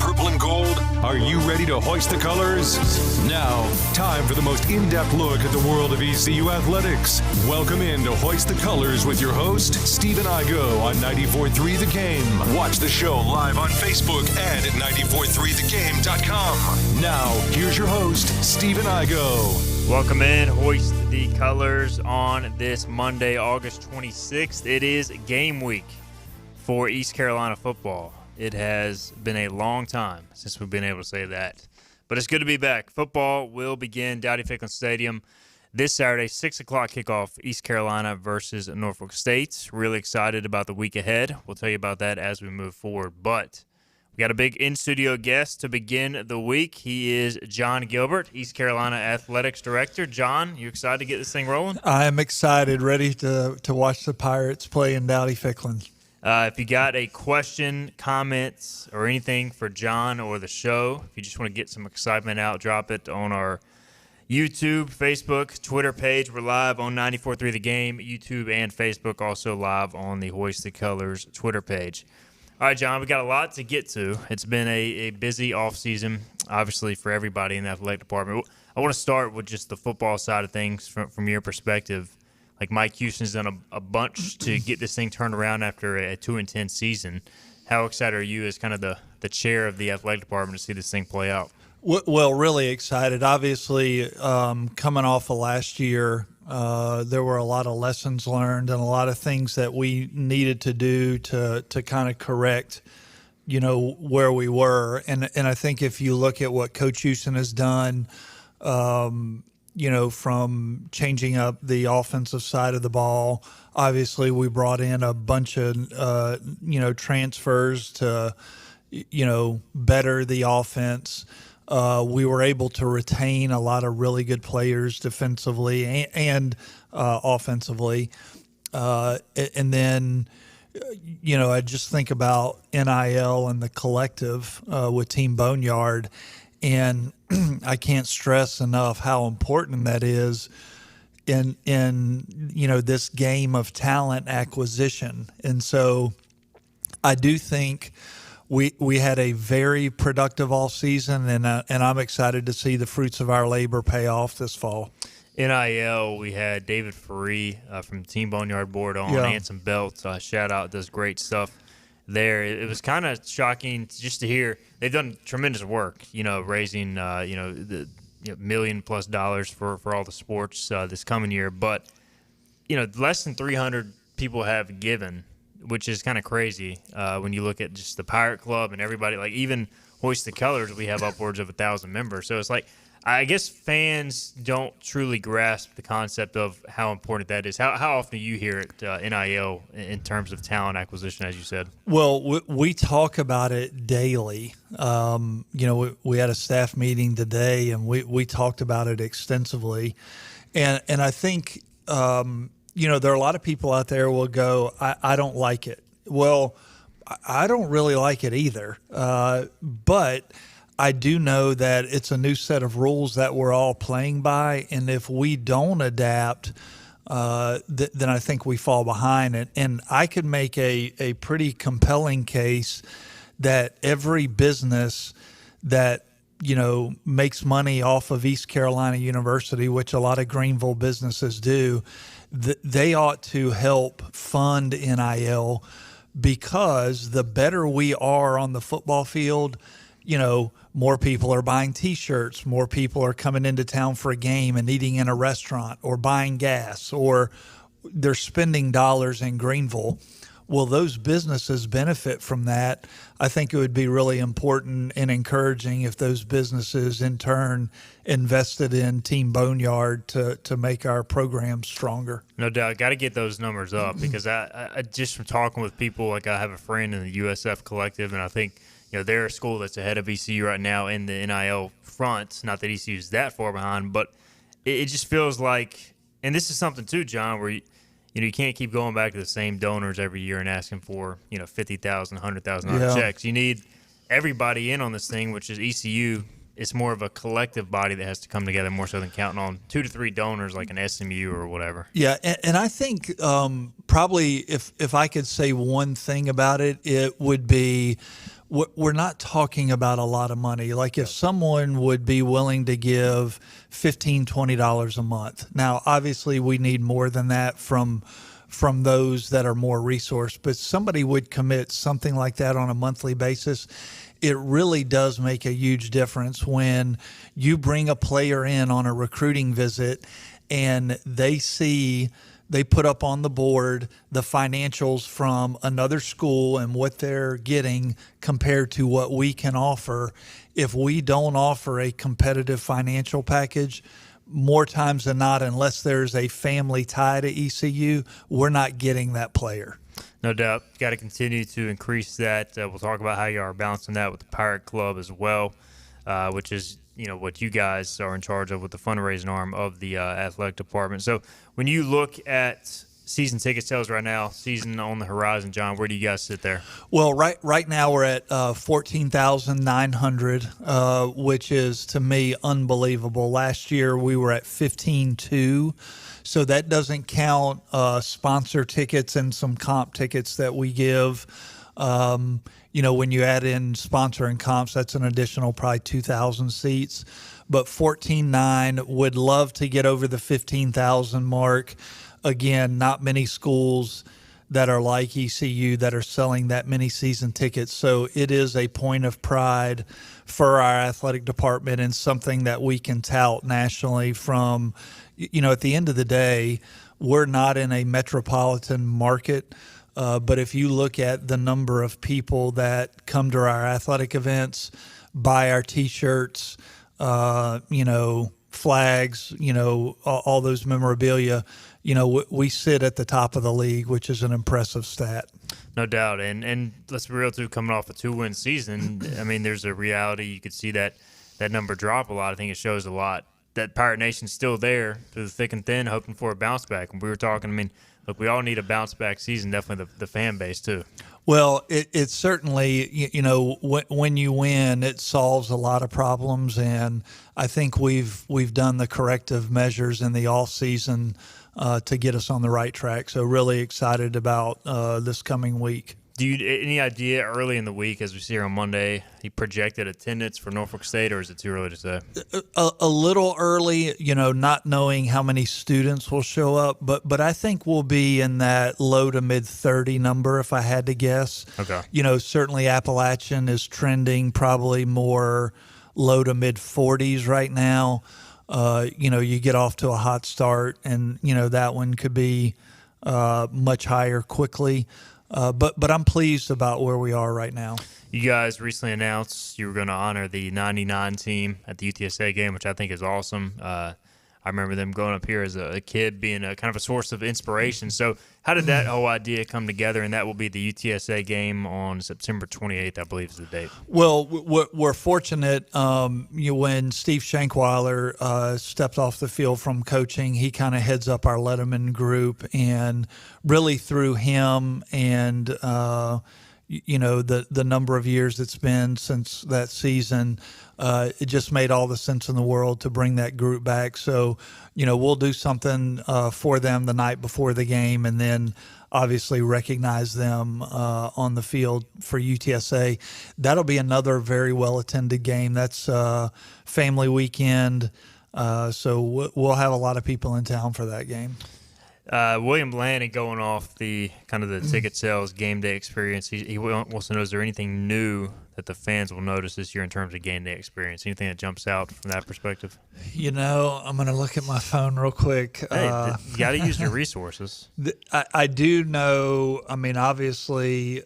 purple and gold? Are you ready to hoist the colors? Now, time for the most in-depth look at the world of ECU athletics. Welcome in to Hoist the Colors with your host, Stephen Igo on 94.3 The Game. Watch the show live on Facebook and at 943thegame.com. Now, here's your host, Stephen Igo. Welcome in, Hoist the Colors on this Monday, August 26th. It is game week for East Carolina football. It has been a long time since we've been able to say that. But it's good to be back. Football will begin Dowdy-Ficklin Stadium this Saturday, 6 o'clock kickoff, East Carolina versus Norfolk State. Really excited about the week ahead. We'll tell you about that as we move forward. But we got a big in-studio guest to begin the week. He is John Gilbert, East Carolina Athletics Director. John, you excited to get this thing rolling? I am excited, ready to watch the Pirates play in Dowdy-Ficklin. If you got a question, comments, or anything for John or the show, if you just want to get some excitement out, drop it on our YouTube, Facebook, Twitter page. We're live on 94.3 The Game, YouTube and Facebook, also live on the Hoist the Colors Twitter page. All right, John, we got a lot to get to. It's been a busy offseason, obviously, for everybody in the athletic department. I want to start with just the football side of things from your perspective. Like Mike Houston's done a bunch to get this thing turned around after a 2-10 season. How excited are you as kind of the chair of the athletic department to see this thing play out? Well, really excited. Obviously, coming off of last year, there were a lot of lessons learned and a lot of things that we needed to do to kind of correct, where we were. And I think if you look at what Coach Houston has done, from changing up the offensive side of the ball. Obviously, we brought in a bunch of, transfers to, better the offense. We were able to retain a lot of really good players defensively and offensively. And then, I just think about NIL and the collective with Team Boneyard. And I can't stress enough how important that is in this game of talent acquisition. And so I do think we had a very productive all season, and I'm excited to see the fruits of our labor pay off this fall. NIL, we had David Faree from Team Boneyard Board on, Anson Belt. shout out, does great stuff there. It was kind of shocking just to hear they've done tremendous work, raising, the $1 million+ for all the sports this coming year. But, less than 300 people have given, which is kind of crazy when you look at just the Pirate Club and everybody. Like even Hoist the Colors, we have upwards of 1,000 members. So it's like, I guess fans don't truly grasp the concept of how important that is. How often do you hear it, NIL, in terms of talent acquisition, as you said? Well, we talk about it daily. We had a staff meeting today, and we talked about it extensively. And I think, there are a lot of people out there will go, I don't like it. Well, I don't really like it either. But I do know that it's a new set of rules that we're all playing by, and if we don't adapt, then I think we fall behind. And I could make a pretty compelling case that every business that makes money off of East Carolina University, which a lot of Greenville businesses do, they ought to help fund NIL, because the better we are on the football field, more people are buying T-shirts, more people are coming into town for a game and eating in a restaurant or buying gas, or they're spending dollars in Greenville. Will those businesses benefit from that? I think it would be really important and encouraging if those businesses in turn invested in Team Boneyard to make our program stronger. No doubt. Got to get those numbers up, because I just from talking with people, like I have a friend in the USF Collective, and I think they're a school that's ahead of ECU right now in the NIL front. Not that ECU is that far behind, but it just feels like, and this is something too, John, where you can't keep going back to the same donors every year and asking for $50,000, $100,000 checks. You need everybody in on this thing, which is ECU. It's more of a collective body that has to come together more so than counting on 2 to 3 donors like an SMU or whatever. Yeah, and I think probably if I could say one thing about it, it would be we're not talking about a lot of money. Like if someone would be willing to give $15, $20 a month. Now, obviously we need more than that from those that are more resourced, but somebody would commit something like that on a monthly basis. It really does make a huge difference when you bring a player in on a recruiting visit and they put up on the board the financials from another school and what they're getting compared to what we can offer. If we don't offer a competitive financial package, more times than not, unless there's a family tie to ECU, we're not getting that player. No doubt. Got to continue to increase that. We'll talk about how you are balancing that with the Pirate Club as well, which is what you guys are in charge of with the fundraising arm of the athletic department. So when you look at season ticket sales right now, season on the horizon, John, where do you guys sit there? Well, right now we're at 14,900, which is to me unbelievable. Last year we were at 15,200. So that doesn't count sponsor tickets and some comp tickets that we give. When you add in sponsor and comps, that's an additional probably 2,000 seats. But 14,900, would love to get over the 15,000 mark. Again, not many schools that are like ECU that are selling that many season tickets. So it is a point of pride for our athletic department and something that we can tout nationally from, at the end of the day, we're not in a metropolitan market. But if you look at the number of people that come to our athletic events, buy our T-shirts, flags, all those memorabilia, we sit at the top of the league, which is an impressive stat. No doubt. And let's be real, too, coming off a 2-win season, I mean, there's a reality. You could see that number drop a lot. I think it shows a lot that Pirate Nation's still there through the thick and thin, hoping for a bounce back. And we were talking, look, we all need a bounce back season, definitely the fan base, too. Well, it's certainly, when you win, it solves a lot of problems. And I think we've done the corrective measures in the off season to get us on the right track. So really excited about this coming week. Do you any idea early in the week, as we see here on Monday, he projected attendance for Norfolk State, or is it too early to say? A little early, not knowing how many students will show up, but I think we'll be in that low to mid 30 number if I had to guess. Okay. Certainly Appalachian is trending probably more low to mid 40s right now. You get off to a hot start, and that one could be much higher quickly. But I'm pleased about where we are right now. You guys recently announced you were going to honor the 99 team at the UTSA game, which I think is awesome. I remember them going up here as a kid, being a kind of a source of inspiration. So how did that whole idea come together? And that will be the UTSA game on September 28th, I believe is the date. Well, we're fortunate. When Steve Shankweiler stepped off the field from coaching, he kind of heads up our Letterman group, and really through him and the number of years it's been since that season, it just made all the sense in the world to bring that group back. So, we'll do something for them the night before the game, and then obviously recognize them on the field for UTSA. That'll be another very well-attended game. That's family weekend, so we'll have a lot of people in town for that game. William Lanning, going off the kind of the ticket sales game day experience, he wants to know, is there anything new that the fans will notice this year in terms of game day experience? Anything that jumps out from that perspective? I'm going to look at my phone real quick. Hey, you got to use your resources. I do know, obviously,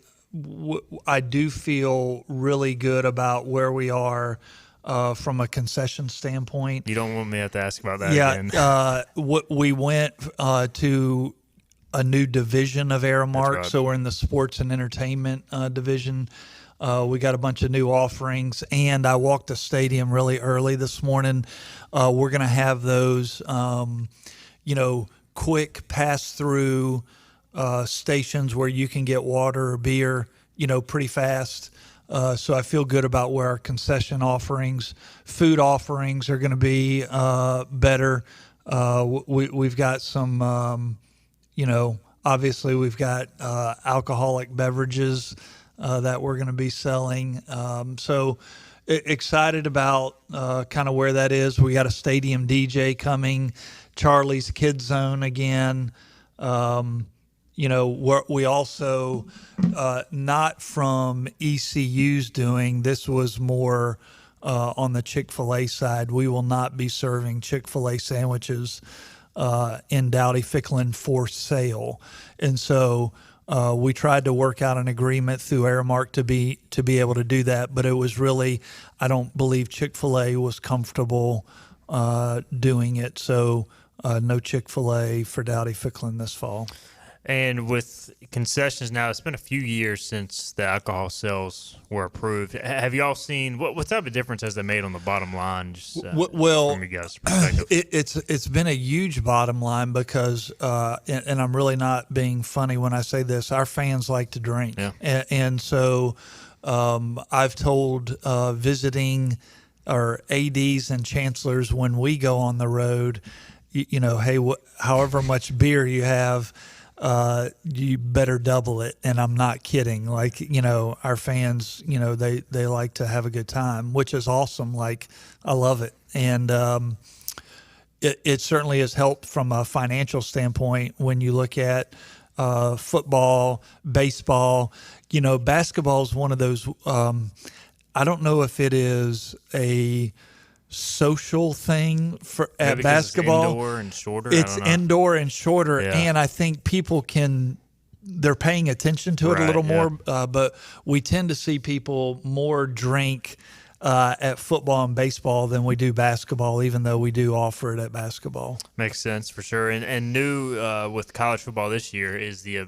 I do feel really good about where we are from a concession standpoint. You don't want me to have to ask about that again. We went to a new division of Aramark, right. So we're in the sports and entertainment division. We got a bunch of new offerings, and I walked the stadium really early this morning. We're going to have those, quick pass-through stations where you can get water or beer, pretty fast. So I feel good about where our concession offerings, food offerings are going to be better. We've got some, obviously we've got alcoholic beverages that we're going to be selling. So excited about kind of where that is. We got a stadium DJ coming, Charlie's Kids Zone again. We also, not from ECU's doing, this was more on the Chick-fil-A side. We will not be serving Chick-fil-A sandwiches in Dowdy-Ficklin for sale. And so we tried to work out an agreement through Aramark to be able to do that, but it was really, I don't believe Chick-fil-A was comfortable doing it. So no Chick-fil-A for Dowdy-Ficklin this fall. And with concessions now, it's been a few years since the alcohol sales were approved. Have you all seen what type of difference has that made on the bottom line? Just, from your guys' perspective? It's been a huge bottom line because, and I'm really not being funny when I say this, our fans like to drink, and so I've told visiting or ADs and chancellors when we go on the road, hey, however much beer you have, you better double it. And I'm not kidding. Like, our fans, they like to have a good time, which is awesome. Like, I love it. And it certainly has helped from a financial standpoint when you look at football, baseball. Basketball is one of those, I don't know if it is a social thing at basketball. It's indoor and shorter. It's indoor and shorter, and I think people they're paying attention to it a little more. But we tend to see people more drink at football and baseball than we do basketball, even though we do offer it at basketball. Makes sense for sure. And new with college football this year is the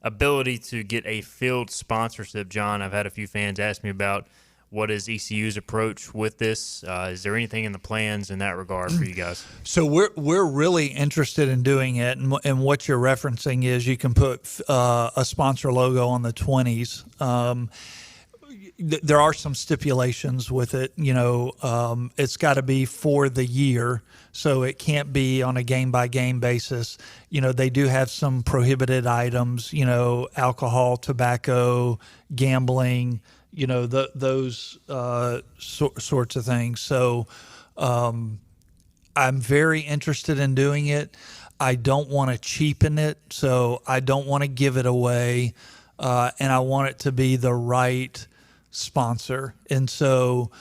ability to get a field sponsorship. John, I've had a few fans ask me about what is ECU's approach with this? Is there anything in the plans in that regard for you guys? So we're really interested in doing it, and what you're referencing is you can put a sponsor logo on the 20s. There are some stipulations with it. It's got to be for the year, so it can't be on a game-by-game basis. They do have some prohibited items, alcohol, tobacco, gambling, those sorts of things. So I'm very interested in doing it. I don't want to cheapen it, so I don't want to give it away, and I want it to be the right sponsor. And so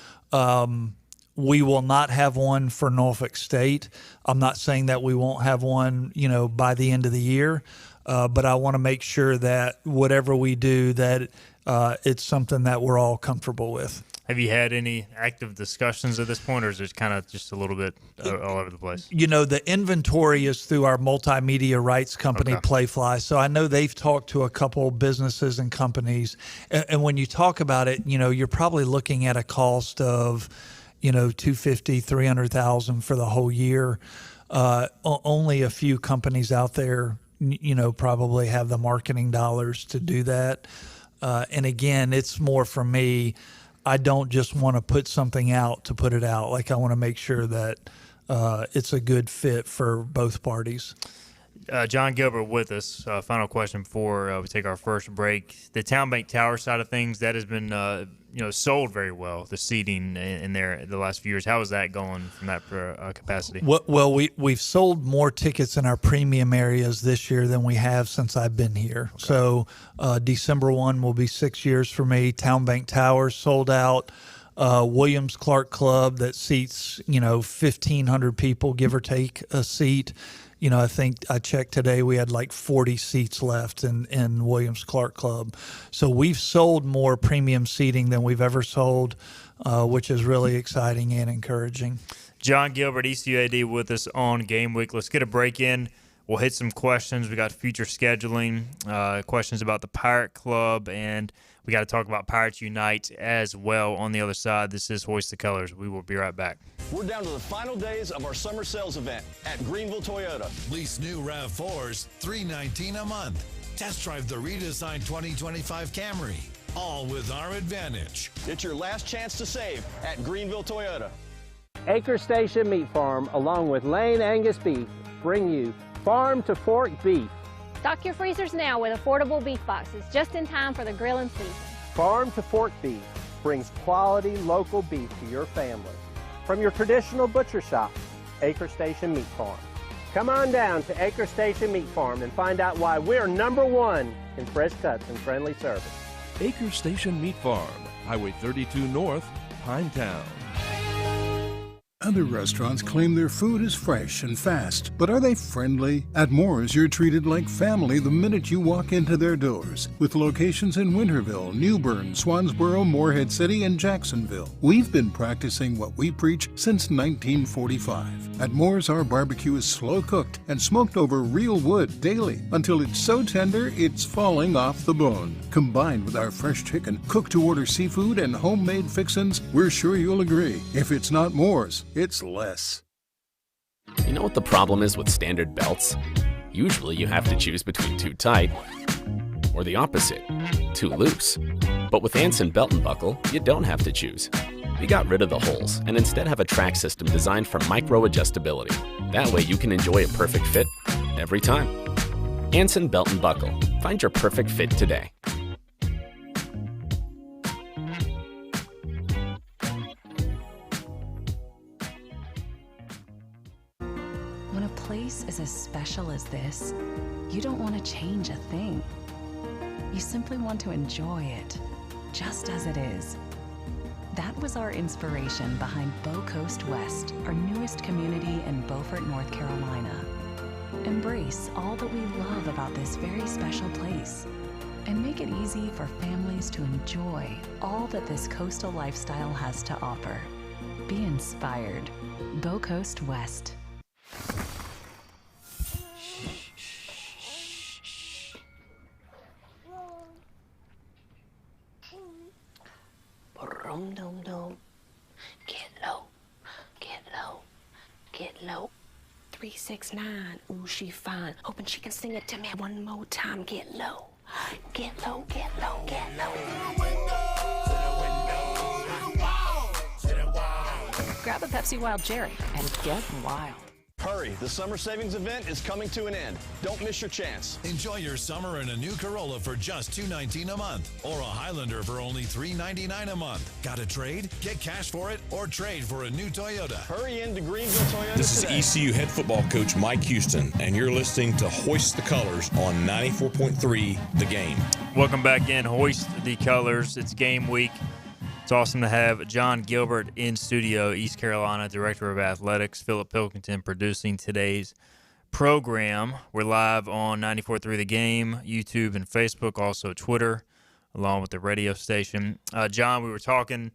we will not have one for Norfolk State. I'm not saying that we won't have one, by the end of the year, but I want to make sure that whatever we do, that it's something that we're all comfortable with. Have you had any active discussions at this point, or is it kind of just a little bit all over the place? The inventory is through our multimedia rights company, Playfly. So I know they've talked to a couple businesses and companies. And when you talk about it, you're probably looking at a cost of, $250,000, $300,000 for the whole year. Only a few companies out there, probably have the marketing dollars to do that. And again, it's more for me. I don't just want to put something out to put it out. Like, I want to make sure that it's a good fit for both parties. John Gilbert with us. Final question before we take our first break. The Town Bank Tower side of things, that has been sold very well, the seating in there the last few years. How is that going from that capacity? Well, we've sold more tickets in our premium areas this year than we have since I've been here. Okay. So December 1 will be 6 years for me. Town Bank Tower sold out. Williams Clark Club that seats 1,500 people, give or take a seat. I think I checked today, we had like 40 seats left in Williams Clark Club. So we've sold more premium seating than we've ever sold, which is really exciting and encouraging. John Gilbert, ECUAD, with us on Game Week. Let's get a break in. We'll hit some questions. We got future scheduling, questions about the Pirate Club, and we got to talk about Pirates Unite as well on the other side. This is Hoist the Colors. We will be right back. We're down to the final days of our summer sales event at Greenville Toyota. Lease new RAV4s, $319 a month. Test drive the redesigned 2025 Camry, all with our advantage. It's your last chance to save at Greenville Toyota. Acre Station Meat Farm, along with Lane Angus Beef, bring you farm to fork beef. Stock your freezers now with affordable beef boxes just in time for the grilling season. Farm to Fork Beef brings quality local beef to your family. From your traditional butcher shop, Acre Station Meat Farm. Come on down to Acre Station Meat Farm and find out why we're #1 in fresh cuts and friendly service. Acre Station Meat Farm, Highway 32 North, Pinetown. Other restaurants claim their food is fresh and fast, but are they friendly? At Moore's, you're treated like family the minute you walk into their doors. With locations in Winterville, New Bern, Swansboro, Morehead City, and Jacksonville. We've been practicing what we preach since 1945. At Moore's, our barbecue is slow cooked and smoked over real wood daily until it's so tender it's falling off the bone. Combined with our fresh chicken, cooked-to-order seafood, and homemade fixins, we're sure you'll agree. If it's not Moore's, it's less. You know what the problem is with standard belts? Usually you have to choose between too tight or the opposite, too loose. But with Anson Belt & Buckle, you don't have to choose. We got rid of the holes and instead have a track system designed for micro-adjustability. That way you can enjoy a perfect fit every time. Anson Belt & Buckle. Find your perfect fit today. When a place is as special as this, you don't want to change a thing. You simply want to enjoy it, just as it is. That was our inspiration behind Bow Coast West, our newest community in Beaufort, North Carolina. Embrace all that we love about this very special place and make it easy for families to enjoy all that this coastal lifestyle has to offer. Be inspired. Bow Coast West. Dum-dum-dum. Get low, get low, get low. 369, ooh, she fine. Hoping she can sing it to me one more time. Get low, get low, get low, get low. Grab a Pepsi Wild Cherry and get wild. Hurry, the summer savings event is coming to an end. Don't miss your chance. Enjoy your summer in a new Corolla for just $219 a month or a Highlander for only $399 a month. Got a trade? Get cash for it or trade for a new Toyota. Hurry into Greenville Toyota This today. is ECU head football coach Mike Houston, and you're listening to Hoist the Colors on 94.3 The Game. Welcome back in. Hoist the Colors. It's game week. It's awesome to have John Gilbert in studio, East Carolina Director of Athletics, Philip Pilkington producing today's program. We're live on 94.3 The Game, YouTube and Facebook, also Twitter, along with the radio station. John, we were talking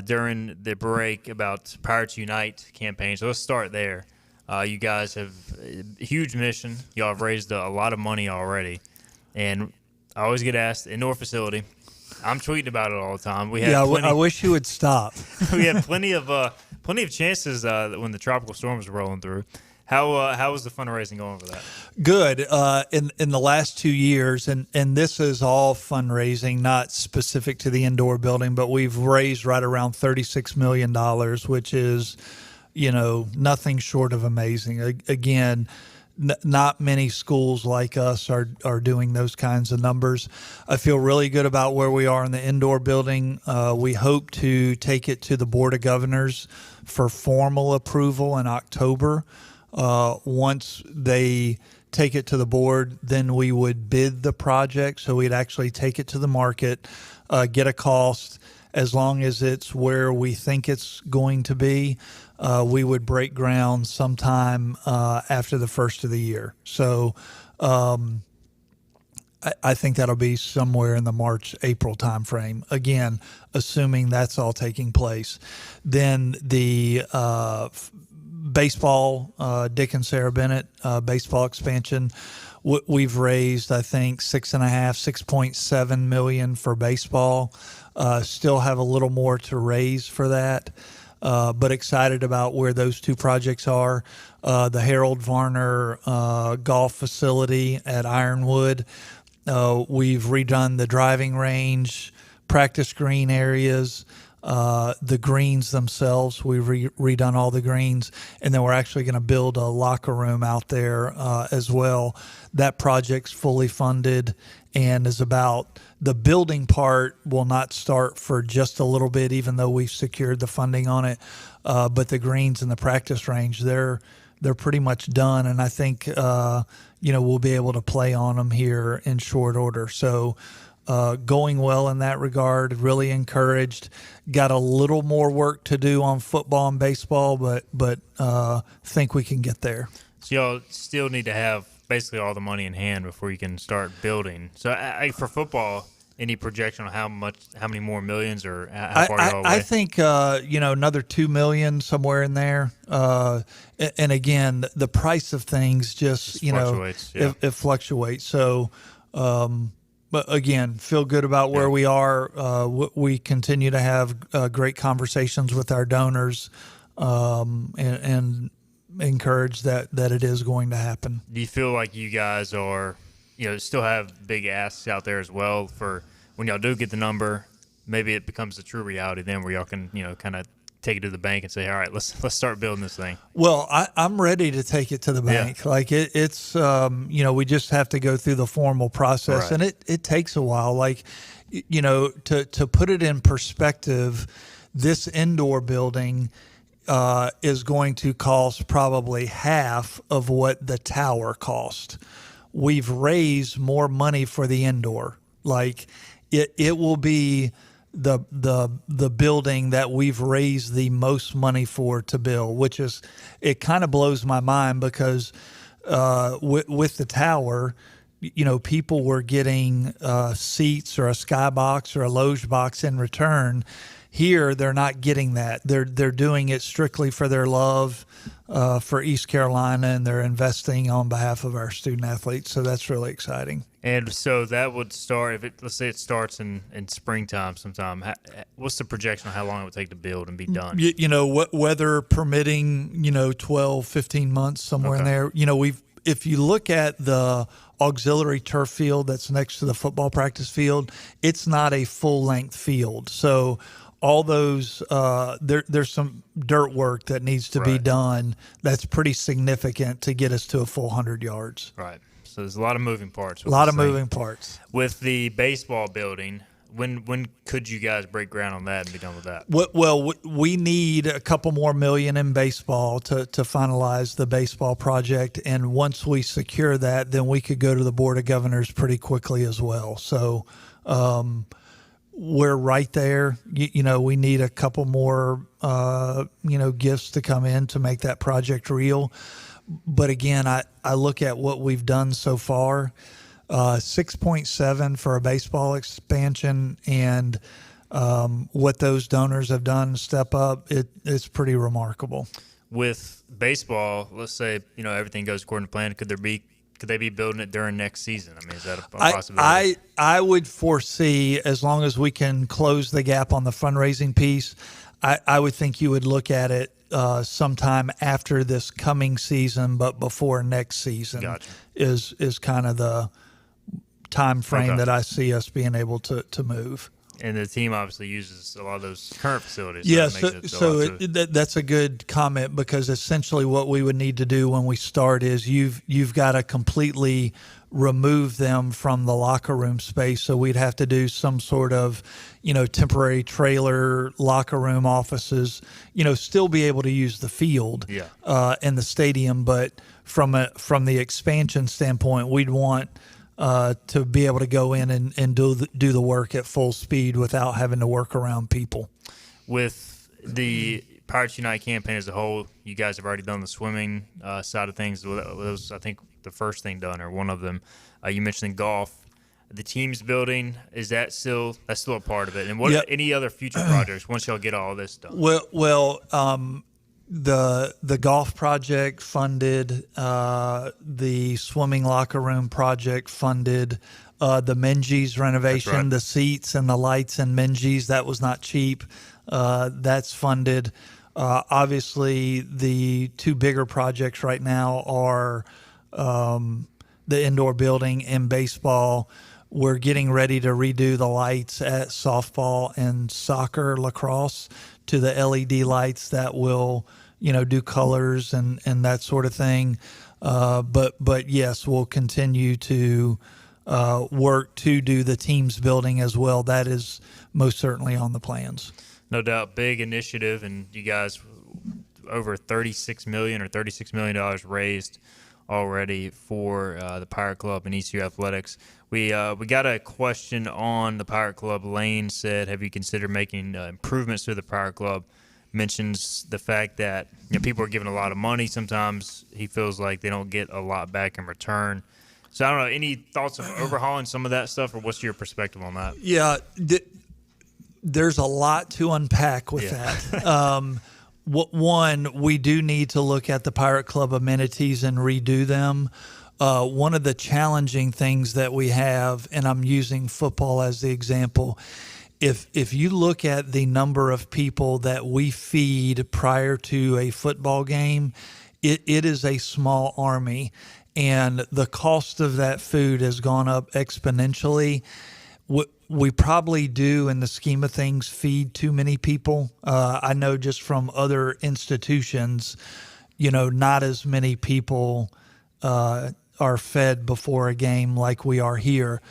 during the break about Pirates Unite campaign, so let's start there. You guys have a huge mission. Y'all have raised a lot of money already, and I always get asked, indoor facility. I'm tweeting about it all the time. We had I wish you would stop. We had plenty of chances when the tropical storm was rolling through. How was the fundraising going for that? Good. In the last 2 years, and this is all fundraising, not specific to the indoor building, but we've raised right around $36 million, which is, nothing short of amazing. Again, not many schools like us are doing those kinds of numbers. I feel really good about where we are in the indoor building. We hope to take it to the Board of Governors for formal approval in October. Once they take it to the board, then we would bid the project. So we'd actually take it to the market, get a cost. As long as it's where we think it's going to be, we would break ground sometime after the first of the year. So I think that'll be somewhere in the March-April timeframe. Again, assuming that's all taking place. Then the baseball, Dick and Sarah Bennett baseball expansion, we've raised, I think, $6.7 million for baseball. Still have a little more to raise for that. But excited about where those two projects are. The Harold Varner golf facility at Ironwood. We've redone the driving range, practice green areas. the greens themselves. We've redone all the greens, and then we're actually going to build a locker room out there as well. That project's fully funded and is about the building part will not start for just a little bit, even though we've secured the funding on it. But the greens and the practice range, they're pretty much done, and I think we'll be able to play on them here in short order. So going well in that regard, really encouraged. Got a little more work to do on football and baseball, but think we can get there. So y'all still need to have basically all the money in hand before you can start building. So for football, any projection on how many more millions, or how far y'all away? I think another $2 million somewhere in there. And again, the price of things just fluctuates. It fluctuates. So, but again, feel good about where we are. We continue to have great conversations with our donors, and encouraged that it is going to happen. Do you feel like you guys are, still have big asks out there as well for when y'all do get the number? Maybe it becomes a true reality then, where y'all can, kind of take it to the bank and say, all right, let's start building this thing. Well, I'm ready to take it to the bank. Yeah. Like it's we just have to go through the formal process, right. and it takes a while. Like, to put it in perspective, this indoor building is going to cost probably half of what the tower cost. We've raised more money for the indoor. Like it will be the building that we've raised the most money for to build, which is, it kind of blows my mind because with the tower, people were getting seats or a skybox or a loge box in return. Here, they're not getting that. They're doing it strictly for their love for East Carolina, and they're investing on behalf of our student athletes. So that's really exciting. And so that would start, let's say it starts in springtime sometime. What's the projection on how long it would take to build and be done? Weather permitting, 12, 15 months, somewhere in there. If you look at the auxiliary turf field that's next to the football practice field, it's not a full-length field. So all those there's some dirt work that needs to be done that's pretty significant to get us to a full 100 yards. Right. So there's a lot of moving parts. A lot of moving parts. With the baseball building, when could you guys break ground on that and be done with that? Well, we need a couple more million in baseball to finalize the baseball project, and once we secure that, then we could go to the Board of Governors pretty quickly as well. So we're right there. We need a couple more gifts to come in to make that project real. But again, I look at what we've done so far. 6.7 for a baseball expansion, and what those donors have done step up, it's pretty remarkable. With baseball, let's say everything goes according to plan. Could they be building it during next season? I mean, is that a possibility? I would foresee, as long as we can close the gap on the fundraising piece, I would think you would look at it sometime after this coming season, but before next season. Gotcha. is kind of the time frame that I see us being able to move. And the team obviously uses a lot of those current facilities. So that's a good comment, because essentially what we would need to do when we start is you've got to completely remove them from the locker room space. So we'd have to do some sort of, temporary trailer locker room offices, still be able to use the field and the stadium. But from the expansion standpoint, we'd want to be able to go in and do the work at full speed without having to work around people. With the Pirates Unite campaign as a whole, you guys have already done the swimming side of things. That was, I think, the first thing done, or one of them. You mentioned golf. The team's building, is that still a part of it? And what any other future projects once y'all get all this done? Well, the golf project funded, the swimming locker room project funded, the Menges renovation, the seats and the lights in Menges, that was not cheap. That's funded. Obviously, the two bigger projects right now are the indoor building and baseball. We're getting ready to redo the lights at softball and soccer, lacrosse, to the LED lights that will, do colors and that sort of thing. But yes, we'll continue to work to do the teams building as well. That is most certainly on the plans. No doubt, big initiative, and you guys over $36 million raised already for the Pirate Club and ECU Athletics. We got a question on the Pirate Club. Lane said, have you considered making improvements to the Pirate Club? Mentions the fact that people are giving a lot of money. Sometimes he feels like they don't get a lot back in return. So I don't know, any thoughts of overhauling some of that stuff, or what's your perspective on that? Yeah, there's a lot to unpack with that. One, we do need to look at the Pirate Club amenities and redo them. One of the challenging things that we have, and I'm using football as the example, if you look at the number of people that we feed prior to a football game, it is a small army, and the cost of that food has gone up exponentially. We probably do, in the scheme of things, feed too many people. I know just from other institutions, not as many people are fed before a game like we are here.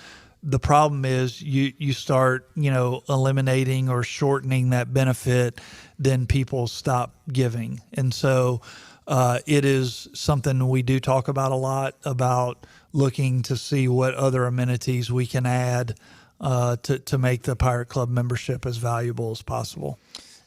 The problem is you start, eliminating or shortening that benefit, then people stop giving. And so it is something we do talk about a lot, about looking to see what other amenities we can add to make the Pirate Club membership as valuable as possible.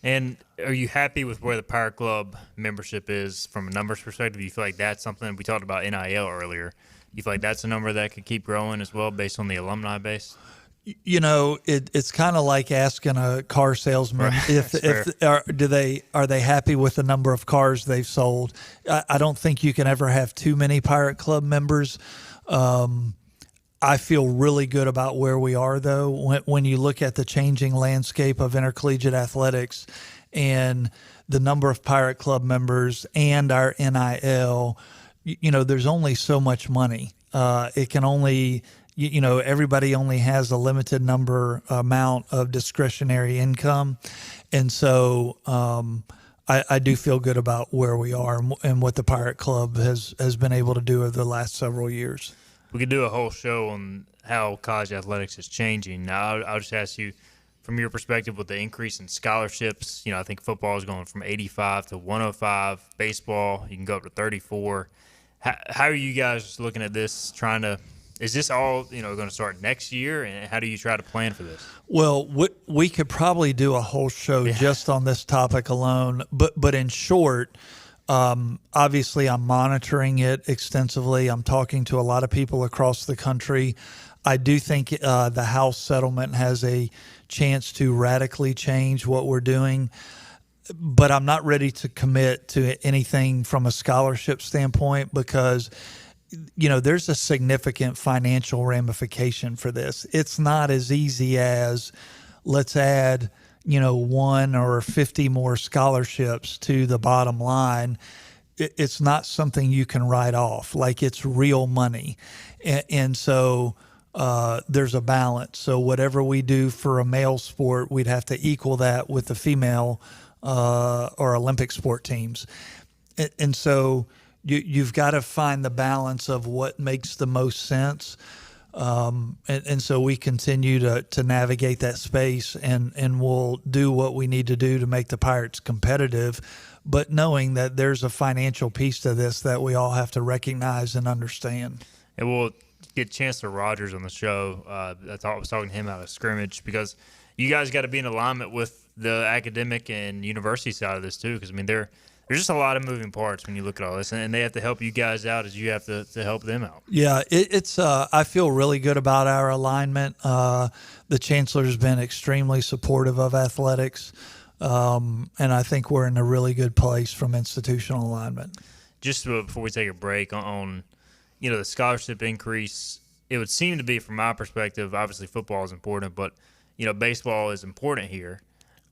And are you happy with where the Pirate Club membership is from a numbers perspective? Do you feel like that's something, we talked about NIL earlier, do you feel like that's a number that could keep growing as well based on the alumni base? It's kind of like asking a car salesman are they happy with the number of cars they've sold. I don't think you can ever have too many Pirate Club members. I feel really good about where we are, though. When you look at the changing landscape of intercollegiate athletics and the number of Pirate Club members and our NIL, there's only so much money. It can only, everybody only has a limited amount of discretionary income. And so I do feel good about where we are and what the Pirate Club has been able to do over the last several years. We could do a whole show on how college athletics is changing. Now, I'll just ask you, from your perspective, with the increase in scholarships, I think football is going from 85 to 105. Baseball, you can go up to 34. How are you guys looking at this, is this all, going to start next year, and how do you try to plan for this? Well, we could probably do a whole show just on this topic alone, but in short, obviously I'm monitoring it extensively. I'm talking to a lot of people across the country. I do think the House settlement has a chance to radically change what we're doing, but I'm not ready to commit to anything from a scholarship standpoint because, there's a significant financial ramification for this. It's not as easy as let's add, 1 or 50 more scholarships to the bottom line. It's not something you can write off. Like, it's real money. And so there's a balance. So whatever we do for a male sport, we'd have to equal that with the female or Olympic sport teams. And so you've got to find the balance of what makes the most sense. And so we continue to navigate that space, and we'll do what we need to do to make the Pirates competitive, but knowing that there's a financial piece to this that we all have to recognize and understand. And we'll get Chancellor Rogers on the show. I was talking to him out of scrimmage because you guys got to be in alignment with the academic and university side of this too, because, there's just a lot of moving parts when you look at all this, and they have to help you guys out as you have to help them out. Yeah, it's. I feel really good about our alignment. The Chancellor's been extremely supportive of athletics, and I think we're in a really good place from institutional alignment. Just before we take a break on the scholarship increase, it would seem to be, from my perspective, obviously football is important, but baseball is important here.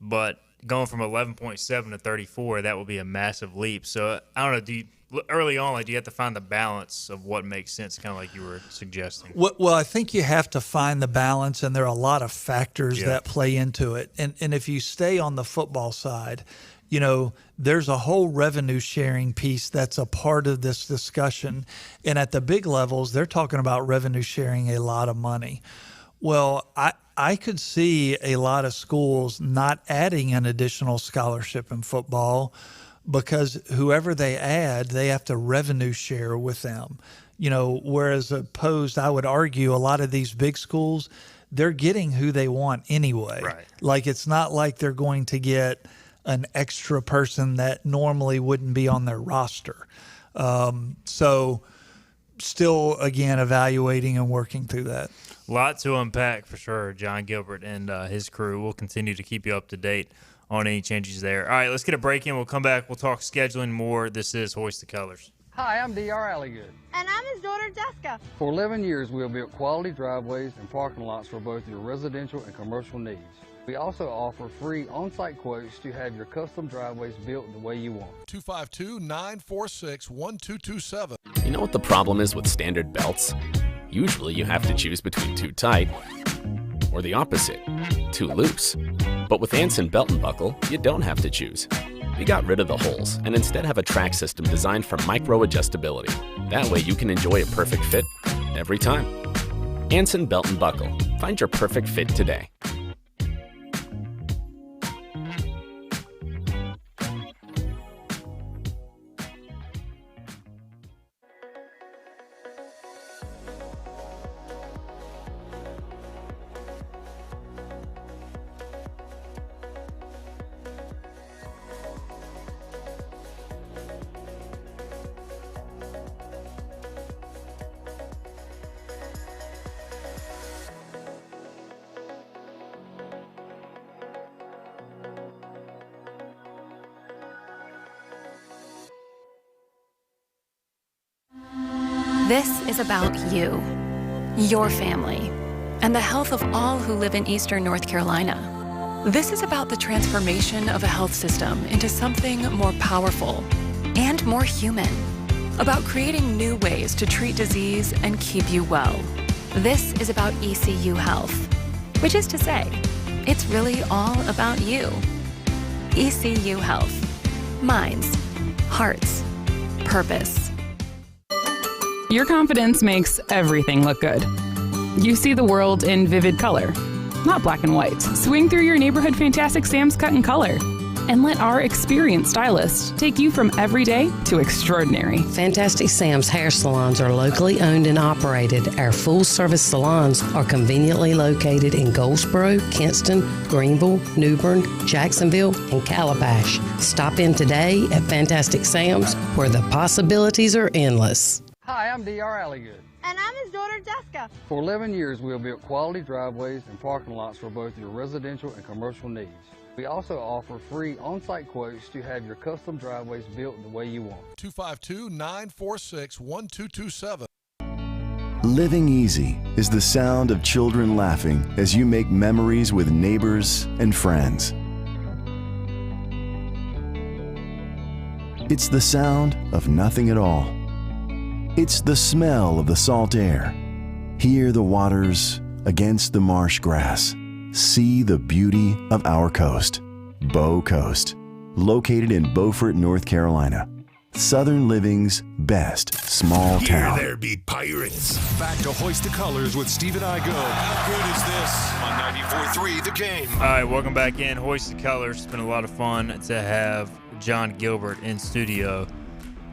But going from 11.7 to 34, that would be a massive leap. So I don't know, early on, like, do you have to find the balance of what makes sense, kind of like you were suggesting? Well, I think you have to find the balance, and there are a lot of factors that play into it. And if you stay on the football side, you know, there's a whole revenue sharing piece that's a part of this discussion. And at the big levels, they're talking about revenue sharing a lot of money. Well, I could see a lot of schools not adding an additional scholarship in football because whoever they add, they have to revenue share with them. You know, whereas opposed, I would argue a lot of these big schools, they're getting who they want anyway. Right. Like, it's not like they're going to get an extra person that normally wouldn't be on their roster. So still, again, evaluating and working through that. A lot to unpack for sure. John Gilbert and his crew will continue to keep you up to date on any changes there. All right, let's get a break in. We'll come back. We'll talk scheduling more. This is Hoist the Colors. Hi, I'm D.R. Alligood. And I'm his daughter, Jessica. For 11 years, we have built quality driveways and parking lots for both your residential and commercial needs. We also offer free on-site quotes to have your custom driveways built the way you want. 252-946-1227. You know what the problem is with standard belts? Usually you have to choose between too tight or the opposite, too loose. But with Anson Belt and Buckle, you don't have to choose. We got rid of the holes and instead have a track system designed for micro adjustability. That way you can enjoy a perfect fit every time. Anson Belt and Buckle. Find your perfect fit today. This is about you, your family, and the health of all who live in Eastern North Carolina. This is about the transformation of a health system into something more powerful and more human, about creating new ways to treat disease and keep you well. This is about ECU Health, which is to say, it's really all about you. ECU Health. Minds, hearts, purpose. Your confidence makes everything look good. You see the world in vivid color, not black and white. Swing through your neighborhood Fantastic Sam's Cut and Color, and let our experienced stylists take you from everyday to extraordinary. Fantastic Sam's hair salons are locally owned and operated. Our full-service salons are conveniently located in Goldsboro, Kinston, Greenville, New Bern, Jacksonville, and Calabash. Stop in today at Fantastic Sam's, where the possibilities are endless. Hi, I'm D.R. Alligood. And I'm his daughter, Jessica. For 11 years, we have built quality driveways and parking lots for both your residential and commercial needs. We also offer free on-site quotes to have your custom driveways built the way you want. 252-946-1227. Living easy is the sound of children laughing as you make memories with neighbors and friends. It's the sound of nothing at all. It's the smell of the salt air. Hear the waters against the marsh grass. See the beauty of our coast. Bow Coast, located in Beaufort, North Carolina. Southern Living's best small town. Here there be pirates. Back to Hoist the Colors with Stephen Igo. How good is this on 94.3 The Game? All right, welcome back in. Hoist the Colors. It's been a lot of fun to have John Gilbert in studio.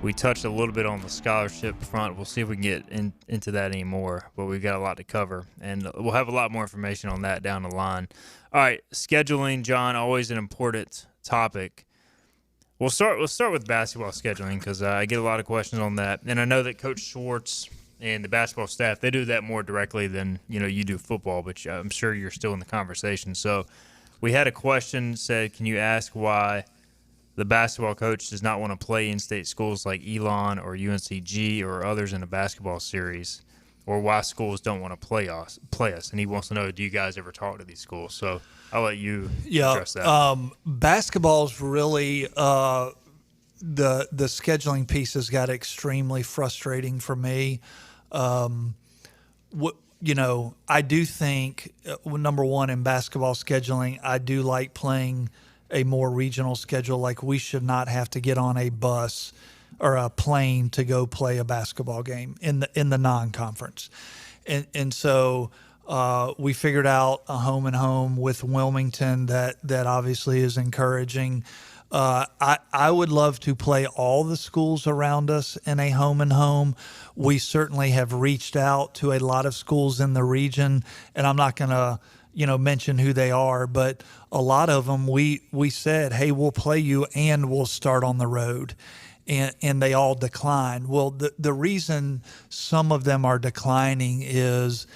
We touched a little bit on the scholarship front. We'll see if we can get into that anymore, but we've got a lot to cover, and we'll have a lot more information on that down the line. All right, scheduling, John, always an important topic. We'll start with basketball scheduling because I get a lot of questions on that, and I know that Coach Schwartz and the basketball staff, they do that more directly than you do football, but I'm sure you're still in the conversation. So we had a question said, can you ask why the basketball coach does not want to play in-state schools like Elon or UNCG or others in a basketball series? or why schools don't want to play us. And he wants to know, do you guys ever talk to these schools? So I'll let you address that. Basketball's really the scheduling piece has got extremely frustrating for me. I do think, number one, in basketball scheduling, I do like playing a more regional schedule. Like, we should not have to get on a bus or a plane to go play a basketball game in the non-conference. And so we figured out a home and home with Wilmington that obviously is encouraging. I would love to play all the schools around us in a home and home. We certainly have reached out to a lot of schools in the region, and I'm not going to, mention who they are, but a lot of them we said, hey, we'll play you and we'll start on the road. And they all decline. Well, the reason some of them are declining is,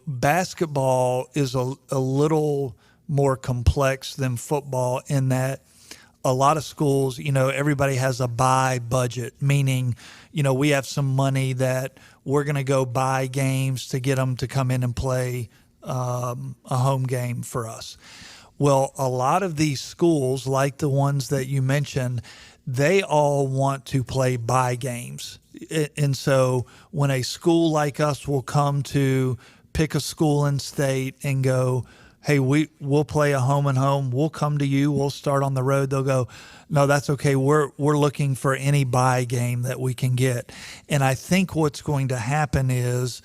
basketball is a little more complex than football in that a lot of schools, everybody has a buy budget, meaning, we have some money that we're going to go buy games to get them to come in and play a home game for us. Well, a lot of these schools, like the ones that you mentioned, they all want to play buy games. And so when a school like us will come to pick a school in state and go, hey, we'll play a home and home, we'll come to you, we'll start on the road, they'll go, no, that's okay. We're looking for any buy game that we can get. And I think what's going to happen is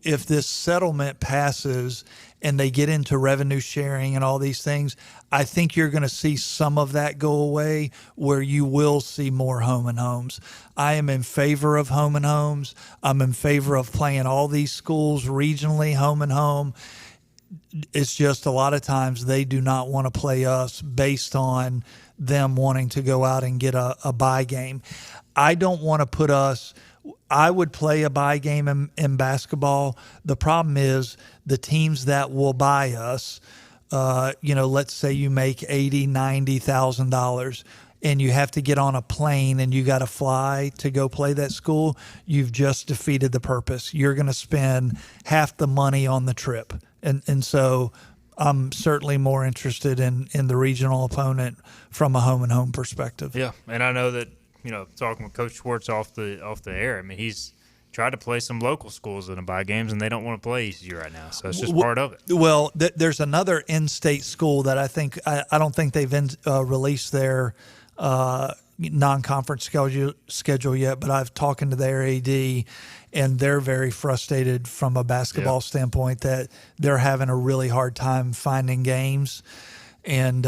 if this settlement passes and they get into revenue sharing and all these things, I think you're going to see some of that go away where you will see more home and homes. I am in favor of home and homes. I'm in favor of playing all these schools regionally, home and home. It's just a lot of times they do not want to play us based on them wanting to go out and get a buy game. I don't want to put us – I would play a buy game in basketball. The problem is the teams that will buy us, let's say you make $80,000, $90,000 and you have to get on a plane and you got to fly to go play that school, you've just defeated the purpose. You're going to spend half the money on the trip. And so I'm certainly more interested in the regional opponent from a home and home perspective. Yeah, and I know that, talking with Coach Schwartz off the air, I mean, he's tried to play some local schools in the buy games, and they don't want to play ECU right now. So it's just part of it. Well, there's another in-state school that I don't think they've released their non-conference schedule yet, but I've talked to their AD, and they're very frustrated from a basketball standpoint that they're having a really hard time finding games, and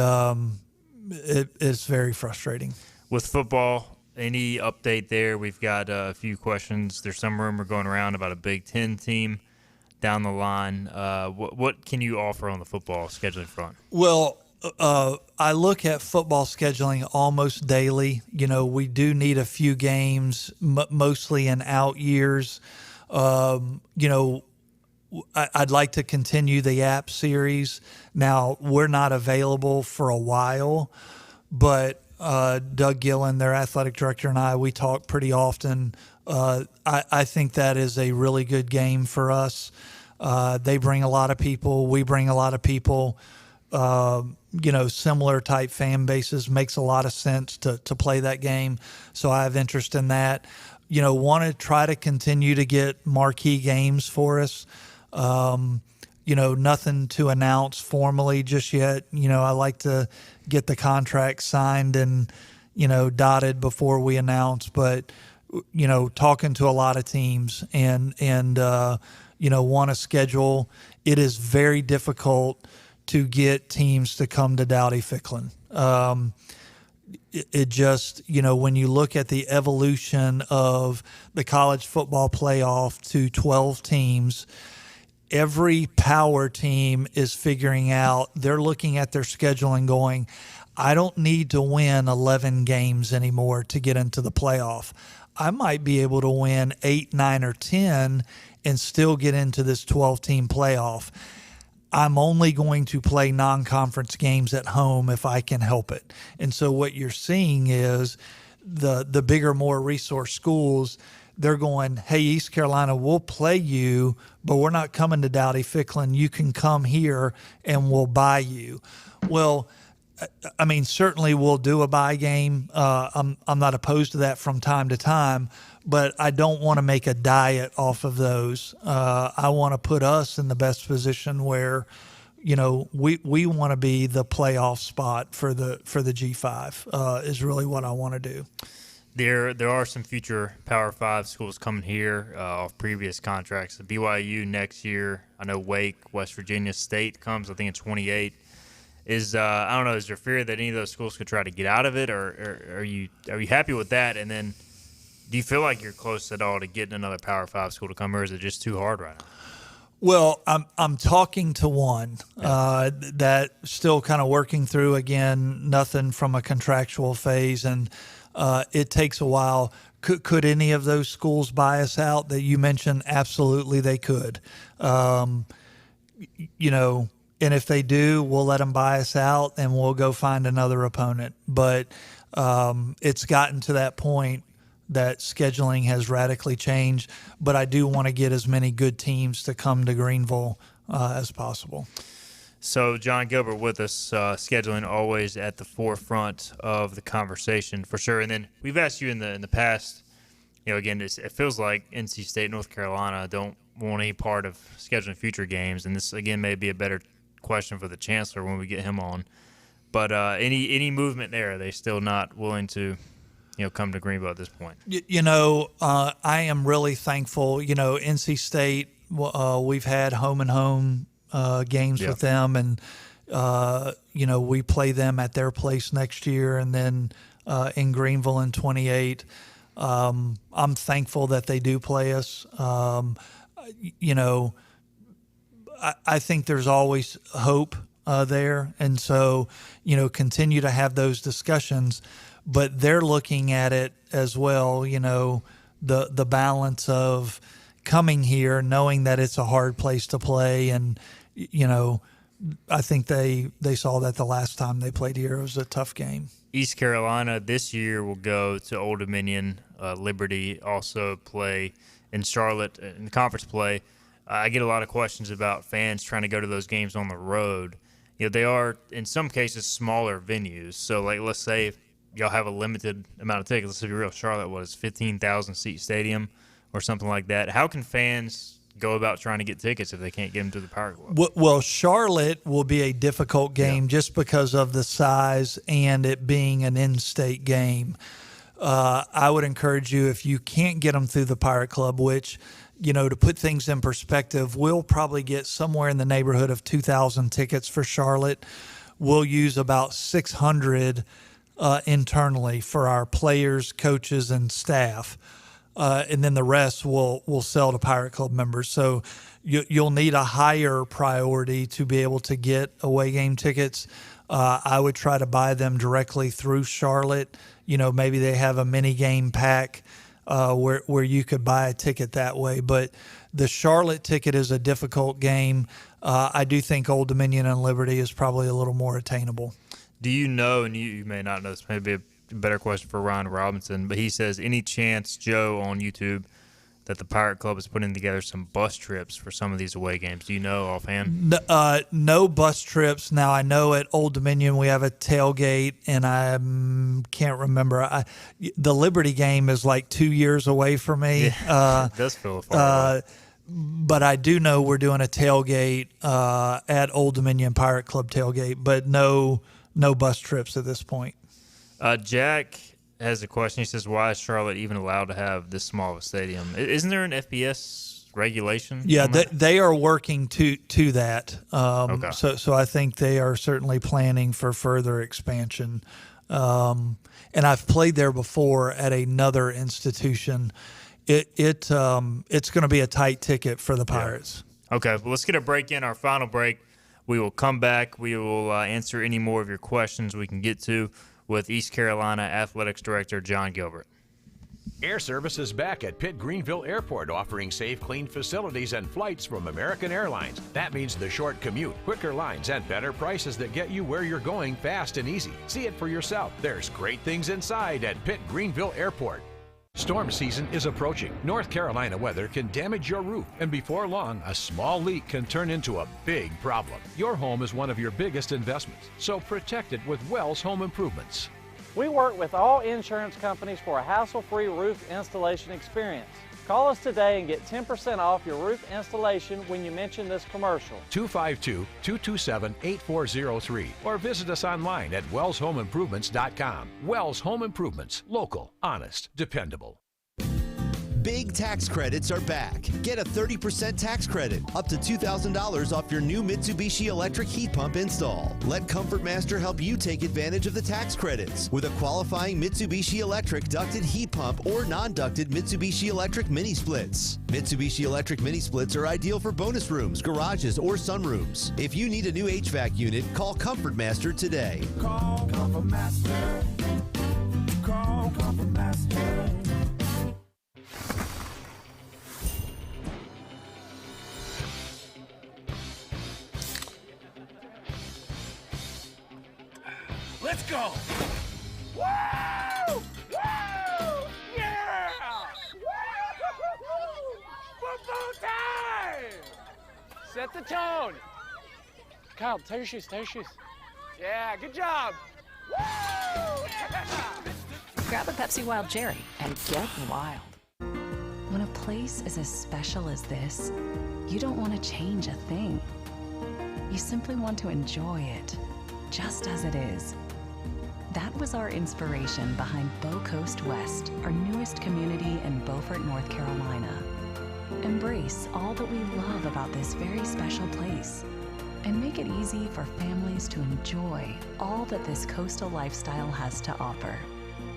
it's very frustrating. With football, any update there? We've got a few questions. There's some rumor going around about a Big Ten team down the line. What can you offer on the football scheduling front? Well, I look at football scheduling almost daily. We do need a few games, mostly in out years. I'd like to continue the app series. Now, we're not available for a while, but Doug Gillen, their athletic director, and we talk pretty often. I think that is a really good game for us. They bring a lot of people. We bring a lot of people. Similar type fan bases. Makes a lot of sense to play that game. So I have interest in that. Want to try to continue to get marquee games for us. Nothing to announce formally just yet. I like to get the contract signed and, dotted before we announce. But, talking to a lot of teams and want to schedule. It is very difficult to get teams to come to Dowdy-Ficklin. It just, when you look at the evolution of the college football playoff to 12 teams, every power team is figuring out, they're looking at their schedule and going, I don't need to win 11 games anymore to get into the playoff. I might be able to win 8, 9, or 10 and still get into this 12-team playoff. I'm only going to play non-conference games at home if I can help it. And so what you're seeing is the bigger, more resource schools, they're going, hey, East Carolina, we'll play you, but we're not coming to Dowdy-Ficklin. You can come here and we'll buy you. Well, I mean, certainly we'll do a buy game. I'm not opposed to that from time to time, but I don't want to make a diet off of those. I want to put us in the best position where, you know, we want to be the playoff spot for the G5 is really what I want to do. There are some future Power 5 schools coming here off previous contracts. The BYU next year. I know Wake, West Virginia State comes, I think, in 28. I don't know, is there fear that any of those schools could try to get out of it, or are you happy with that? And then do you feel like you're close at all to getting another Power 5 school to come, or is it just too hard right now? Well, I'm talking to one that still kind of working through, again, nothing from a contractual phase, and it takes a while. Could any of those schools buy us out that you mentioned? Absolutely, they could. You know, and if they do, we'll let them buy us out and we'll go find another opponent. But it's gotten to that point that scheduling has radically changed. But I do want to get as many good teams to come to Greenville as possible. So John Gilbert with us, scheduling always at the forefront of the conversation for sure. And then we've asked you in the past, you know, again, it feels like NC State, North Carolina don't want any part of scheduling future games. And this, again, may be a better question for the chancellor when we get him on. But any movement there? Are they still not willing to, you know, come to Greenville at this point? You know, I am really thankful. You know, NC State, we've had home and home games with them, and you know, we play them at their place next year, and then in Greenville in 28. I'm thankful that they do play us. You know, I think there's always hope there, and so, you know, continue to have those discussions. But they're looking at it as well. You know, the balance of coming here, knowing that it's a hard place to play, and you know, I think they saw that the last time they played here. It was a tough game. East Carolina this year will go to Old Dominion. Liberty also play in Charlotte in conference play. I get a lot of questions about fans trying to go to those games on the road. You know, they are, in some cases, smaller venues. So, like, let's say if y'all have a limited amount of tickets. Let's be real, Charlotte was 15,000-seat stadium or something like that. How can fans go about trying to get tickets if they can't get them to the Power Club? Well, Charlotte will be a difficult game just because of the size and it being an in-state game. I would encourage you, if you can't get them through the Pirate Club, which, you know, to put things in perspective, we'll probably get somewhere in the neighborhood of 2,000 tickets for Charlotte. We'll use about 600 internally for our players, coaches, and staff. And then the rest we'll sell to Pirate Club members. So you'll need a higher priority to be able to get away game tickets. I would try to buy them directly through Charlotte. You know, maybe they have a mini game pack where you could buy a ticket that way. But the Charlotte ticket is a difficult game. I do think Old Dominion and Liberty is probably a little more attainable. Do you know, and you may not know, this may be a better question for Ryan Robinson, but he says, any chance, Joe, on YouTube, that the Pirate Club is putting together some bus trips for some of these away games? Do you know offhand? No bus trips. Now, I know at Old Dominion we have a tailgate, and I can't remember. The Liberty game is like 2 years away from me. Yeah, it does feel far away. But I do know we're doing a tailgate at Old Dominion Pirate Club tailgate, but no bus trips at this point. Jack has a question. He says, why is Charlotte even allowed to have this small of a stadium? Isn't there an FBS regulation? Yeah, they are working to that. Okay. So I think they are certainly planning for further expansion. And I've played there before at another institution. It's going to be a tight ticket for the Pirates. Yeah. Okay, well, let's get a break in, our final break. We will come back. We will answer any more of your questions we can get to with East Carolina Athletics Director John Gilbert. Air Service is back at Pitt Greenville Airport, offering safe, clean facilities and flights from American Airlines. That means the short commute, quicker lines, and better prices that get you where you're going fast and easy. See it for yourself. There's great things inside at Pitt Greenville Airport. Storm season is approaching. North Carolina weather can damage your roof, and before long, a small leak can turn into a big problem. Your home is one of your biggest investments, so protect it with Wells Home Improvements. We work with all insurance companies for a hassle-free roof installation experience. Call us today and get 10% off your roof installation when you mention this commercial. 252-227-8403 or visit us online at wellshomeimprovements.com. Wells Home Improvements. Local, honest, dependable. Big tax credits are back. Get a 30% tax credit, up to $2,000 off your new Mitsubishi electric heat pump install. Let Comfort Master help you take advantage of the tax credits with a qualifying Mitsubishi electric ducted heat pump or non-ducted Mitsubishi electric mini splits. Mitsubishi electric mini splits are ideal for bonus rooms, garages, or sunrooms. If you need a new HVAC unit, call Comfort Master today. Call Comfort Master. Call Comfort Master. Let's go! Woo! Woo! Yeah! Football time! Set the tone. Kyle, take your shoes, take your shoes. Yeah, good job. Woo! Yeah! Grab a Pepsi Wild Cherry and get wild. When a place is as special as this, you don't want to change a thing. You simply want to enjoy it, just as it is. That was our inspiration behind Bow Coast West, our newest community in Beaufort, North Carolina. Embrace all that we love about this very special place and make it easy for families to enjoy all that this coastal lifestyle has to offer.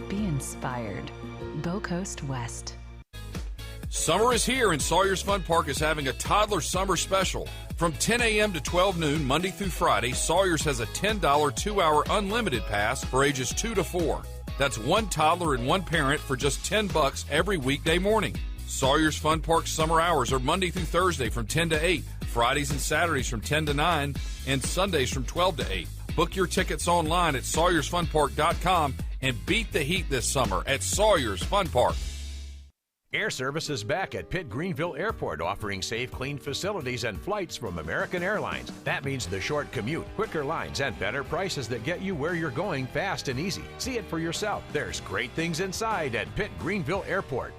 Be inspired. Bow Coast West. Summer is here and Sawyer's Fun Park is having a toddler summer special. From 10 a.m. to 12 noon, Monday through Friday, Sawyer's has a $10 2-hour unlimited pass for ages 2 to 4. That's one toddler and one parent for just $10 every weekday morning. Sawyer's Fun Park summer hours are Monday through Thursday from 10 to 8, Fridays and Saturdays from 10 to 9, and Sundays from 12 to 8. Book your tickets online at SawyersFunPark.com and beat the heat this summer at Sawyer's Fun Park. Air Service is back at Pitt Greenville Airport, offering safe, clean facilities and flights from American Airlines. That means the short commute, quicker lines, and better prices that get you where you're going fast and easy. See it for yourself. There's great things inside at Pitt Greenville Airport.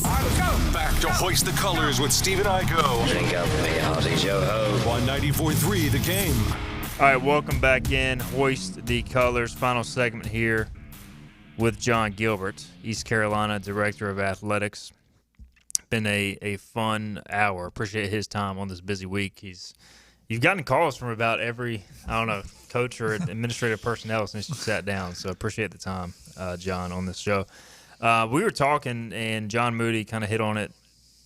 All right, let's go. Back to Hoist the Colors with Stephen Igo. Drink up me, Aussie Joe Ho. On 94.3 The Game. All right, welcome back in. Hoist the Colors. Final segment here with John Gilbert, East Carolina Director of Athletics. Been a fun hour. Appreciate his time on this busy week. You've gotten calls from about every, coach or administrative personnel since you sat down. So appreciate the time, John, on this show. We were talking, and John Moody kind of hit on it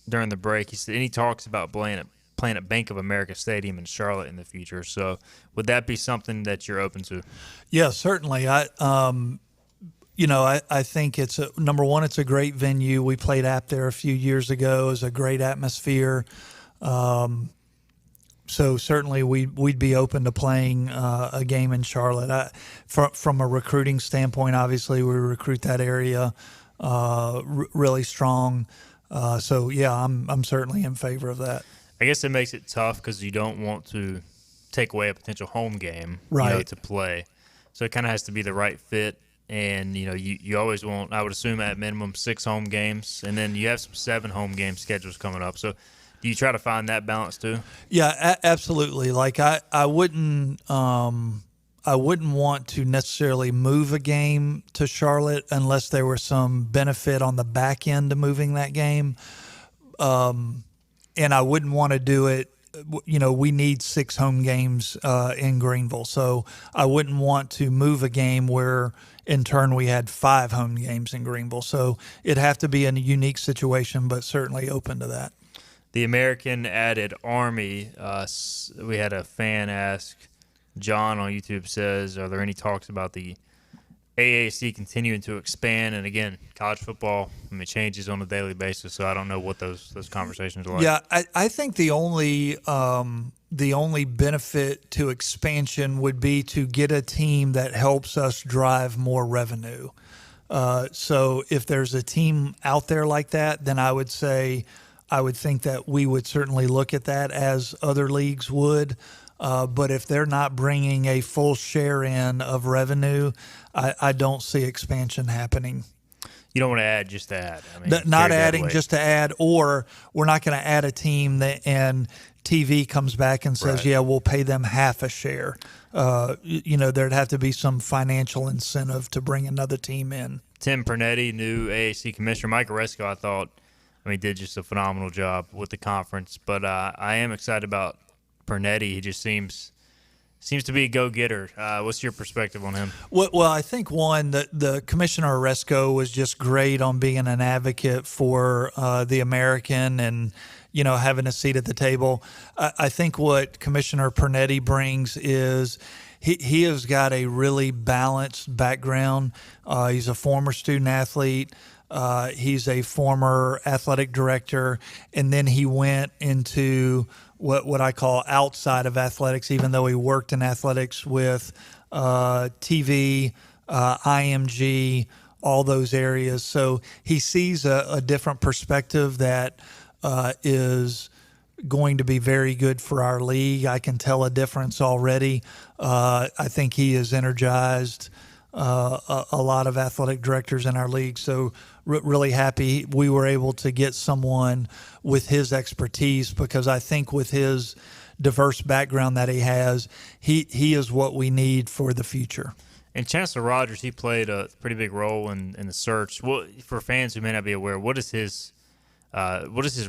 during the break. He talks about playing at Bank of America Stadium in Charlotte in the future. So would that be something that you're open to? Yeah, certainly. I think it's number one, it's a great venue. We played App there a few years ago. It was a great atmosphere. So certainly we'd be open to playing a game in Charlotte. From a recruiting standpoint, obviously we recruit that area really strong. So yeah, I'm certainly in favor of that. I guess it makes it tough because you don't want to take away a potential home game, to play. So it kind of has to be the right fit. And, you always want, I would assume, at minimum 6 home games. And then you have some 7 home game schedules coming up. So do you try to find that balance too? Yeah, absolutely. Like I wouldn't want to necessarily move a game to Charlotte unless there were some benefit on the back end of moving that game. And I wouldn't want to do it. We need 6 home games in Greenville. So I wouldn't want to move a game where in turn we had 5 home games in Greenville. So it'd have to be a unique situation, but certainly open to that. The American added Army. We had a fan ask, John on YouTube says, are there any talks about the AAC continuing to expand? And again, college football, changes on a daily basis, so I don't know what those conversations are like. Yeah, I think the only benefit to expansion would be to get a team that helps us drive more revenue. So if there's a team out there like that, then I would think that we would certainly look at that as other leagues would. But if they're not bringing a full share in of revenue, I don't see expansion happening. You don't want to add just to add. I mean, not adding just to add, or we're not going to add a team and TV comes back and says, yeah, we'll pay them half a share. There'd have to be some financial incentive to bring another team in. Tim Pernetti, new AAC commissioner. Mike Oresco, I thought, did just a phenomenal job with the conference. But I am excited about Pernetti. He just seems to be a go-getter. What's your perspective on him? Well, I think, one, the Commissioner Oresco was just great on being an advocate for the American and, having a seat at the table. I think what Commissioner Pernetti brings is he has got a really balanced background. He's a former student athlete. He's a former athletic director, and then he went into what I call outside of athletics, even though he worked in athletics with TV, IMG, all those areas. So he sees a different perspective that is going to be very good for our league. I can tell a difference already. I think he has energized a lot of athletic directors in our league. So really happy we were able to get someone with his expertise, because I think with his diverse background that he has, he is what we need for the future. And Chancellor Rogers, he played a pretty big role in the search. Well, for fans who may not be aware, what is his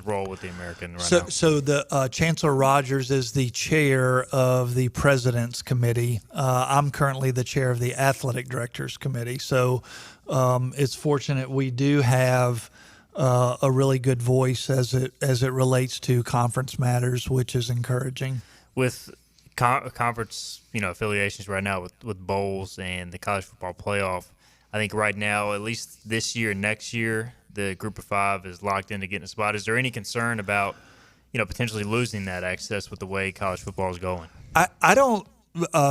role with the American right now? So the Chancellor Rogers is the chair of the President's Committee. I'm currently the chair of the Athletic Directors Committee. So it's fortunate we do have a really good voice as it relates to conference matters, which is encouraging. With conference, affiliations right now with bowls and the college football playoff, I think right now, at least this year, next year, the group of five is locked into getting a spot. Is there any concern about, potentially losing that access with the way college football is going? I don't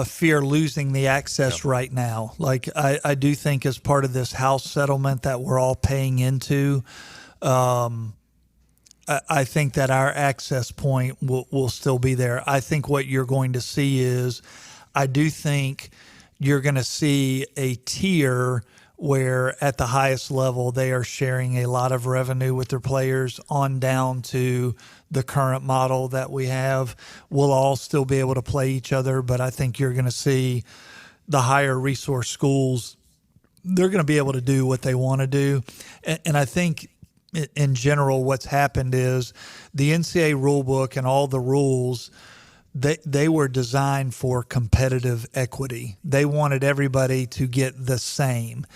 fear losing the access right now. Like I do think as part of this House settlement that we're all paying into, I think that our access point will still be there. I think what you're going to see is, I do think you're going to see a tier where at the highest level they are sharing a lot of revenue with their players on down to the current model that we have. We'll all still be able to play each other, but I think you're going to see the higher resource schools, they're going to be able to do what they want to do. And I think in general what's happened is the NCAA rulebook and all the rules, they were designed for competitive equity. They wanted everybody to get the same.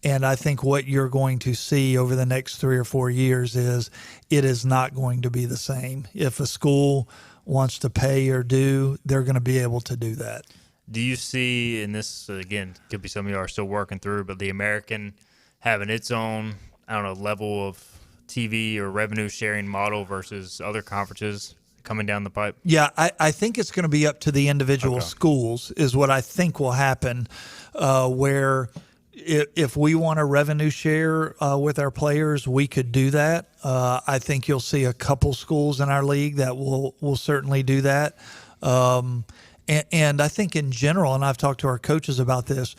And I think what you're going to see over the next 3 or 4 years is it is not going to be the same. If a school wants to pay or do, they're going to be able to do that. Do you see, and this, again, could be something you are still working through, but the American having its own, level of TV or revenue sharing model versus other conferences coming down the pipe? Yeah, I think it's going to be up to the individual schools is what I think will happen, where if we want a revenue share with our players, we could do that. I think you'll see a couple schools in our league that will certainly do that. And I think in general, and I've talked to our coaches about this,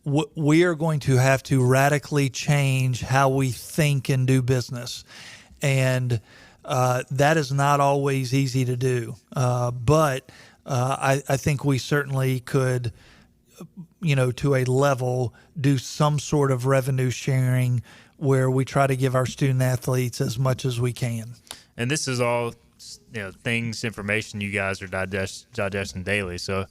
we are going to have to radically change how we think and do business. And that is not always easy to do. But I think we certainly could, to a level, do some sort of revenue sharing where we try to give our student athletes as much as we can. And this is all, information you guys are digesting daily. So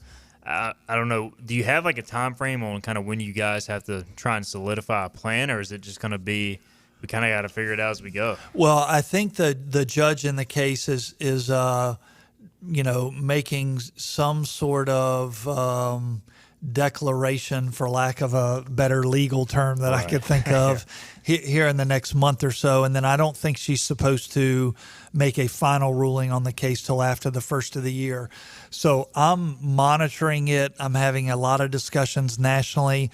I don't know. Do you have like a time frame on kind of when you guys have to try and solidify a plan, or is it just going to be we kind of got to figure it out as we go? Well, I think the judge in the case is making some sort of declaration, for lack of a better legal term that I could think of, here in the next month or so. And then I don't think she's supposed to make a final ruling on the case till after the first of the year. So I'm monitoring it. I'm having a lot of discussions nationally.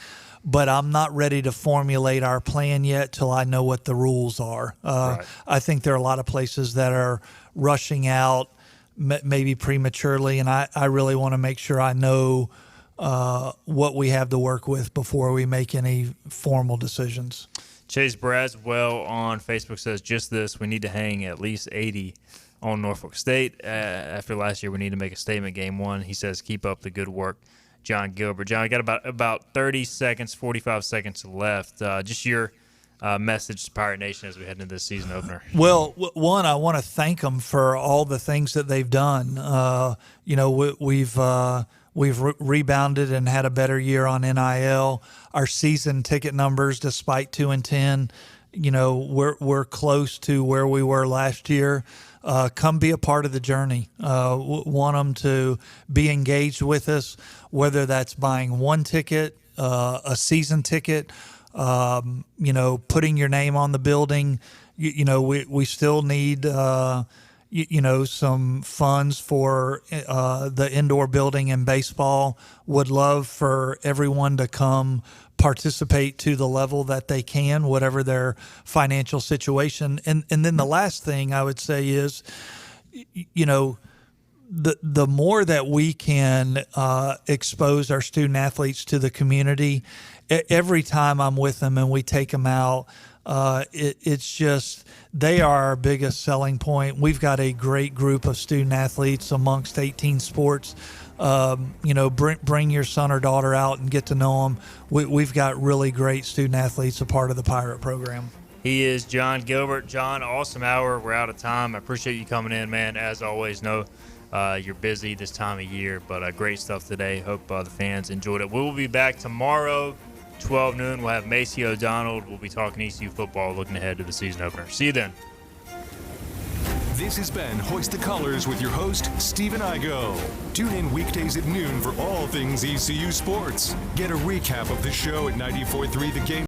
but I'm not ready to formulate our plan yet till I know what the rules are. I think there are a lot of places that are rushing out maybe prematurely, and I really want to make sure I know what we have to work with before we make any formal decisions. Chase Braswell on Facebook says, just this, we need to hang at least 80 on Norfolk State. After last year, we need to make a statement game one. He says, keep up the good work, John Gilbert. John, I got about 30 seconds, 45 seconds left. Just your message to Pirate Nation as we head into this season opener. Well, one, I want to thank them for all the things that they've done. We've rebounded and had a better year on NIL. Our season ticket numbers, despite 2-10, we're close to where we were last year. Come be a part of the journey. Want them to be engaged with us, whether that's buying one ticket, a season ticket, putting your name on the building. We still need some funds for the indoor building and baseball. Would love for everyone to come participate to the level that they can, whatever their financial situation. And then the last thing I would say is, the more that we can expose our student athletes to the community, every time I'm with them and we take them out, it's just they are our biggest selling point. We've got a great group of student athletes amongst 18 sports. Bring your son or daughter out and get to know them. We've got really great student athletes a part of the Pirate program. He is John Gilbert. John, awesome hour. We're out of time. I appreciate you coming in, man. As always, know you're busy this time of year, but great stuff today. Hope the fans enjoyed it. We will be back tomorrow, 12 noon. We'll have Macy O'Donnell. We'll be talking ECU football, looking ahead to the season opener. See you then. This has been Hoist the Colors with your host, Stephen Igo. Tune in weekdays at noon for all things ECU sports. Get a recap of the show at 94.3 The Game.